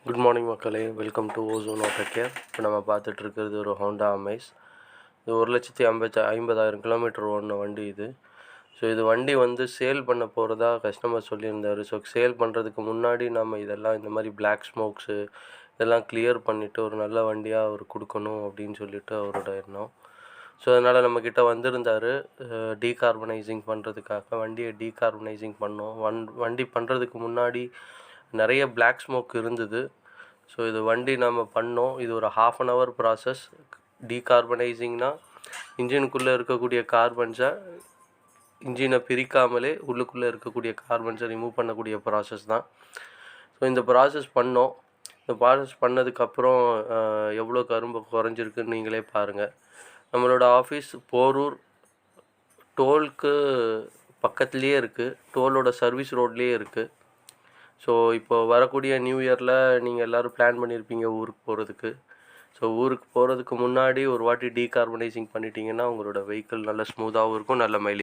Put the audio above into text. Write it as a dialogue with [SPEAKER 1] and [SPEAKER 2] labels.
[SPEAKER 1] Good morning மக்களே, welcome to ozone Autocare. இப்போ நம்ம பார்த்துட்டு இருக்கிறது ஒரு ஹோண்டா அமேஸ். இது 1,50,000 கிலோமீட்டர் ஓடின வண்டி இது. ஸோ இது வண்டி வந்து சேல் பண்ண போகிறதா கஸ்டமர் சொல்லியிருந்தார். ஸோ சேல் பண்ணுறதுக்கு முன்னாடி நம்ம இதெல்லாம் இந்த மாதிரி பிளாக் ஸ்மோக்ஸு இதெல்லாம் கிளியர் பண்ணிவிட்டு ஒரு நல்ல வண்டியாக அவர் கொடுக்கணும் அப்படின்னு சொல்லிட்டு அவரோட எண்ணம். ஸோ அதனால் நம்மக்கிட்ட வந்திருந்தார் டீகார்பனைசிங் பண்ணுறதுக்காக. வண்டியை டீகார்பனைசிங் பண்ணோம். வண்டி பண்ணுறதுக்கு முன்னாடி நிறைய பிளாக் ஸ்மோக் இருந்தது. ஸோ இது வண்டி நம்ம பண்ணோம். இது ஒரு 1/2 hour ப்ராசஸ். டீகார்பனைசிங்னா இன்ஜினுக்குள்ளே இருக்கக்கூடிய கார்பன்ஸை இன்ஜினை பிரிக்காமலே உள்ளுக்குள்ளே இருக்கக்கூடிய கார்பன்ஸை ரிமூவ் பண்ணக்கூடிய ப்ராசஸ் தான். ஸோ இந்த ப்ராசஸ் பண்ணோம். இந்த ப்ராசஸ் பண்ணதுக்கப்புறம் எவ்வளோ கரும்பு குறைஞ்சிருக்குன்னு நீங்களே பாருங்கள். நம்மளோட ஆஃபீஸ் போரூர் டோலுக்கு பக்கத்துலேயே இருக்குது. டோலோட சர்வீஸ் ரோட்லேயே இருக்குது. ஸோ இப்போ வரக்கூடிய நியூ இயரில் நீங்கள் எல்லோரும் பிளான் பண்ணியிருப்பீங்க ஊருக்கு போகிறதுக்கு. ஸோ ஊருக்கு போகிறதுக்கு முன்னாடி ஒரு வாட்டி டீகார்பனைசிங் பண்ணிட்டீங்கன்னா உங்களோட வெஹிக்கிள் நல்ல ஸ்மூத்தாகவும் இருக்கும், நல்ல மைலேஜ்